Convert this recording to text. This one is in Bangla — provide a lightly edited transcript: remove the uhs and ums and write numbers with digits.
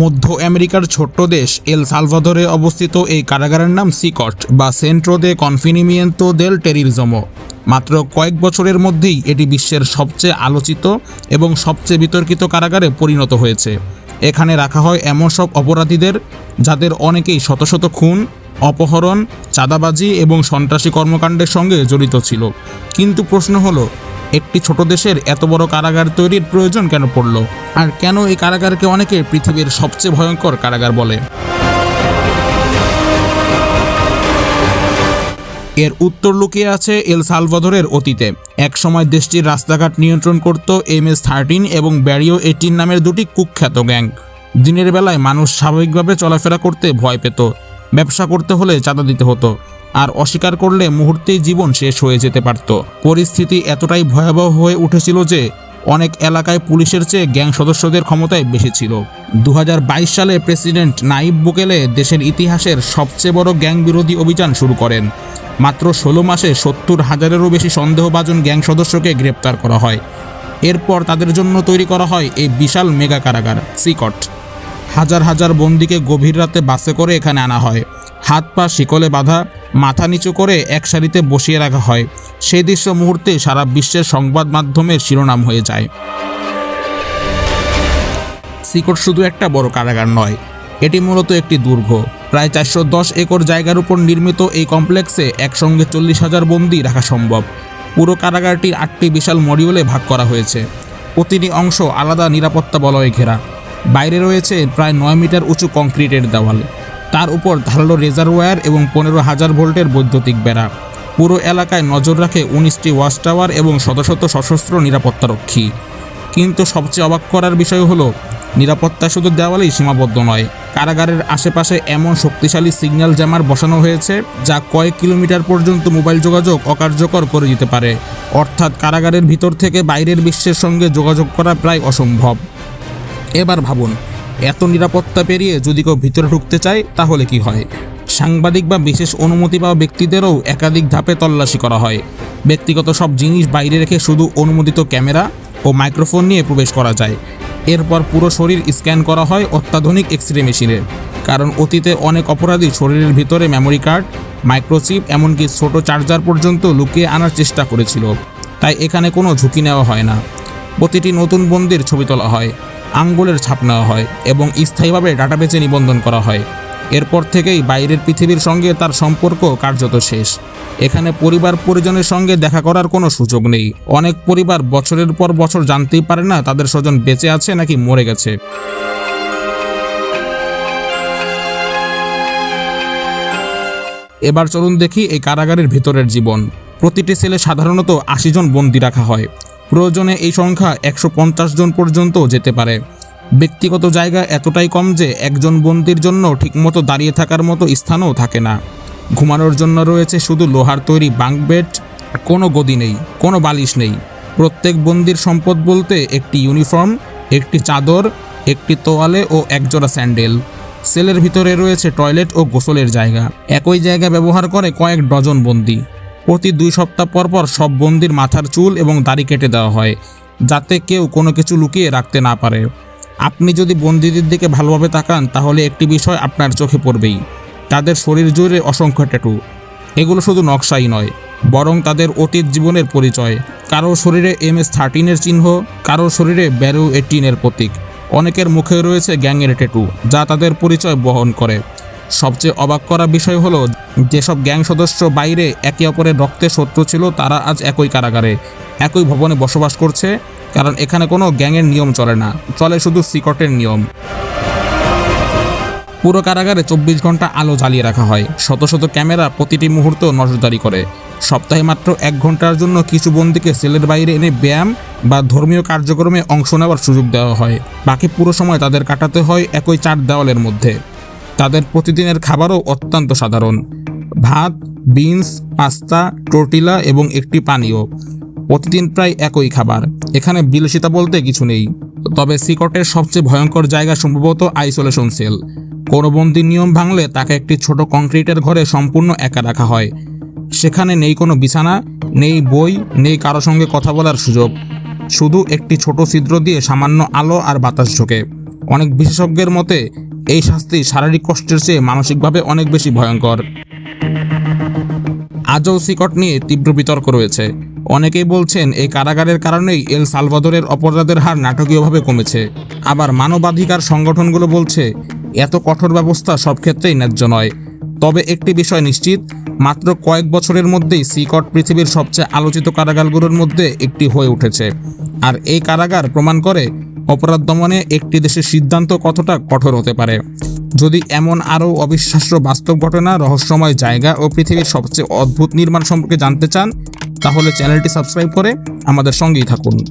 মধ্য আমেরিকার ছোট্ট দেশ এল সালভাদোরে অবস্থিত এই কারাগারের নাম সিকট বা সেন্ট্রো দে কনফিনিমিয়েন্তো দেল টেরিজমো। মাত্র কয়েক বছরের মধ্যেই এটি বিশ্বের সবচেয়ে আলোচিত এবং সবচেয়ে বিতর্কিত কারাগারে পরিণত হয়েছে। এখানে রাখা হয় এমন সব অপরাধীদের যাদের অনেকেই শত শত খুন, অপহরণ, চাঁদাবাজি এবং সন্ত্রাসী কর্মকাণ্ডের সঙ্গে জড়িত ছিল। কিন্তু প্রশ্ন হলো, একটি ছোট দেশের এত বড় কারাগার তৈরির প্রয়োজন কেন পড়ল? আর কেন এই কারাগারকে অনেকে পৃথিবীর সবচেয়ে ভয়ঙ্কর কারাগার বলে? এর উত্তর লুকিয়ে আছে এল সালভাদোরের অতীতে। একসময় দেশটির রাস্তাঘাট নিয়ন্ত্রণ করত MS-13 এবং ব্যারিও 18 নামের দুটি কুখ্যাত গ্যাং। দিনের বেলায় মানুষ স্বাভাবিকভাবে চলাফেরা করতে ভয় পেত, ব্যবসা করতে হলে চাঁদা দিতে হতো, আর অস্বীকার করলে মুহূর্তেই জীবন শেষ হয়ে যেতে পারত। পরিস্থিতি এতটাই ভয়াবহ হয়ে উঠেছিল যে অনেক এলাকায় পুলিশের চেয়ে গ্যাং সদস্যদের ক্ষমতায় বেশি ছিল। 2022 সালে প্রেসিডেন্ট নাইব বুকেলে দেশের ইতিহাসের সবচেয়ে বড় গ্যাং বিরোধী অভিযান শুরু করেন। মাত্র 16 মাসে 70,000-এরও বেশি সন্দেহভাজন গ্যাং সদস্যকে গ্রেপ্তার করা হয়। এরপর তাদের জন্য তৈরি করা হয় এই বিশাল মেগা কারাগার সিকট। হাজার হাজার বন্দীকে গভীর রাতে বাসে করে এখানে আনা হয়, হাত পা শিকলে বাঁধা, মাথা নিচু করে এক সারিতে বসিয়ে রাখা হয়। সেই দৃশ্য মুহূর্তে সারা বিশ্বের সংবাদ মাধ্যমের শিরোনাম হয়ে যায়। সিকট শুধু একটা বড় কারাগার নয়, এটি মূলত একটি দুর্গ। প্রায় 410 একর জায়গার উপর নির্মিত এই কমপ্লেক্সে একসঙ্গে 40,000 বন্দী রাখা সম্ভব। পুরো কারাগারটির 8টি বিশাল মডিউলে ভাগ করা হয়েছে। প্রতিটি অংশ আলাদা নিরাপত্তা বলয়ে ঘেরা। বাইরে রয়েছে প্রায় 9 মিটার উঁচু কংক্রিটের দেওয়াল, তার উপর ধারালো রেজারওয়্যার এবং 15,000 ভোল্টের বৈদ্যুতিক বেড়া। পুরো এলাকায় নজর রাখে 19টি ওয়াচ টাওয়ার এবং শত শত সশস্ত্র নিরাপত্তারক্ষী। কিন্তু সবচেয়ে অবাক করার বিষয় হলো, নিরাপত্তা শুধু দেওয়ালেই সীমাবদ্ধ নয়। কারাগারের আশেপাশে এমন শক্তিশালী সিগন্যাল জ্যামার বসানো হয়েছে যা কয়েক কিলোমিটার পর্যন্ত মোবাইল যোগাযোগ অকার্যকর করে দিতে পারে। অর্থাৎ কারাগারের ভিতর থেকে বাইরের বিশ্বের সঙ্গে যোগাযোগ করা প্রায় অসম্ভব। এবার ভাবুন, এত নিরাপত্তা পেরিয়ে যদি কেউ ভিতরে ঢুকতে চায় তাহলে কি হয়? সাংবাদিক বা বিশেষ অনুমতি পাওয়া ব্যক্তিদেরও একাধিক ধাপে তল্লাশি করা হয়। ব্যক্তিগত সব জিনিস বাইরে রেখে শুধু অনুমোদিত ক্যামেরা ও মাইক্রোফোন নিয়ে প্রবেশ করা যায়। এরপর পুরো শরীর স্ক্যান করা হয় অত্যাধুনিক এক্স-রে মেশিনে, কারণ অতীতে অনেক অপরাধী শরীরের ভিতরে মেমোরি কার্ড, মাইক্রোচিপ, এমনকি ছোট চার্জার পর্যন্ত লুকিয়ে আনার চেষ্টা করেছিল। তাই এখানে কোনো ঝুঁকি নেওয়া হয় না। প্রতিটি নতুন বন্দীর ছবি তোলা হয়, আঙ্গুলের ছাপ নেওয়া হয় এবং স্থায়ীভাবে ডাটাবেসে নিবন্ধন করা হয়। এরপর থেকেই বাইরের পৃথিবীর সঙ্গে তার সম্পর্ক কার্যত শেষ। এখানে পরিবার পরিজনের সঙ্গে দেখা করার কোনো সুযোগ নেই। অনেক পরিবার বছরের পর বছর জানতেই পারে না তাদের স্বজন বেঁচে আছে নাকি মরে গেছে। এবার চলুন দেখি এই কারাগারের ভিতরের জীবন। প্রতিটি সেলে সাধারণত 80 জন বন্দী রাখা হয়। প্রয়োজনে এই সংখ্যা 150 জন পর্যন্ত যেতে পারে। ব্যক্তিগত জায়গা এতটাই কম যে একজন বন্দীর জন্য ঠিকমতো দাঁড়িয়ে থাকার মতো স্থানও থাকে না। ঘুমানোর জন্য রয়েছে শুধু লোহার তৈরি বাঙ্ক বেড। কোনো গদি নেই, কোনো বালিশ নেই। প্রত্যেক বন্দীর সম্পদ বলতে একটি ইউনিফর্ম, একটি চাদর, একটি তোয়ালে ও একজোড়া স্যান্ডেল। সেলের ভিতরে রয়েছে টয়লেট ও গোসলের জায়গা। একই জায়গা ব্যবহার করে কয়েক ডজন বন্দী। প্রতি 2 সপ্তাহ পর পর সব বন্দীর মাথার চুল এবং দাড়ি কেটে দেওয়া হয়, যাতে কেউ কোনো কিছু লুকিয়ে রাখতে না পারে। আপনি যদি বন্দীদের দিকে ভালোভাবে তাকান তাহলে একটি বিষয় আপনার চোখে পড়বেই। তাদের শরীর জুড়ে অসংখ্য ট্যাটু। এগুলো শুধু নকশাই নয়, বরং তাদের অতীত জীবনের পরিচয়। কারো শরীরে MS-13-এর চিহ্ন, কারো শরীরে ব্যারিও 18-এর প্রতীক। অনেকের মুখে রয়েছে গ্যাংয়ের ট্যাটু, যা তাদের পরিচয় বহন করে। সবচেয়ে অবাক করা বিষয় হলো, যেসব গ্যাং সদস্য বাইরে একে অপরের রক্তে শত্রু ছিল তারা আজ একই কারাগারে, একই ভবনে বসবাস করছে। কারণ এখানে কোনো গ্যাংয়ের নিয়ম চলে না, চলে শুধু সিকটের নিয়ম। পুরো কারাগারে 24 ঘন্টা আলো জ্বালিয়ে রাখা হয়। শত শত ক্যামেরা প্রতিটি মুহূর্ত নজরদারি করে। সপ্তাহে মাত্র 1 ঘন্টার জন্য কিছু বন্দীকে সেলের বাইরে এনে ব্যায়াম বা ধর্মীয় কার্যক্রমে অংশ নেওয়ার সুযোগ দেওয়া হয়। বাকি পুরো সময় তাদের কাটাতে হয় একই 4 দেওয়ালের মধ্যে। তাদের প্রতিদিনের খাবারও অত্যন্ত সাধারণ: ভাত, বিনস, পাস্তা, টর্টিলা এবং একটি পানীয়। প্রতিদিন প্রায় একই খাবার। এখানে বিলাসিতা বলতে কিছু নেই। তবে সিকটের সবচেয়ে ভয়ঙ্কর জায়গা সম্ভবত আইসোলেশন সেল। কোনো বন্দির নিয়ম ভাঙলে তাকে একটি ছোট কংক্রিটের ঘরে সম্পূর্ণ একা রাখা হয়। সেখানে নেই কোনো বিছানা, নেই বই, নেই কারো সঙ্গে কথা বলার সুযোগ। শুধু একটি ছোট ছিদ্র দিয়ে সামান্য আলো আর বাতাস ঢোকে। অনেক বিশেষজ্ঞের মতে এই শাস্তি শারীরিক কষ্টের চেয়ে মানসিকভাবে অনেক বেশি ভয়ঙ্কর। আজও সিকট নিয়ে তীব্র বিতর্ক রয়েছে। অনেকেই বলছেন এই কারাগারের কারণেই এল সালভাদোরের অপরাধের হার নাটকীয়ভাবে কমেছে। আবার মানবাধিকার সংগঠনগুলো বলছে এত কঠোর ব্যবস্থা সব ক্ষেত্রেই ন্যায্য নয়। তবে একটি বিষয় নিশ্চিত, মাত্র কয়েক বছরের মধ্যেই সিকট পৃথিবীর সবচেয়ে আলোচিত কারাগারগুলোর মধ্যে একটি হয়ে উঠেছে। আর এই কারাগার প্রমাণ করে অপরাধ দমনে একটি দেশের সিদ্ধান্ত কতটা কঠোর হতে পারে। যদি এমন আরও অবিশ্বাস্য বাস্তব ঘটনা, রহস্যময় জায়গা ও পৃথিবীর সবচেয়ে অদ্ভুত নির্মাণ সম্পর্কে জানতে চান, তাহলে চ্যানেলটি সাবস্ক্রাইব করে আমাদের সঙ্গেই থাকুন।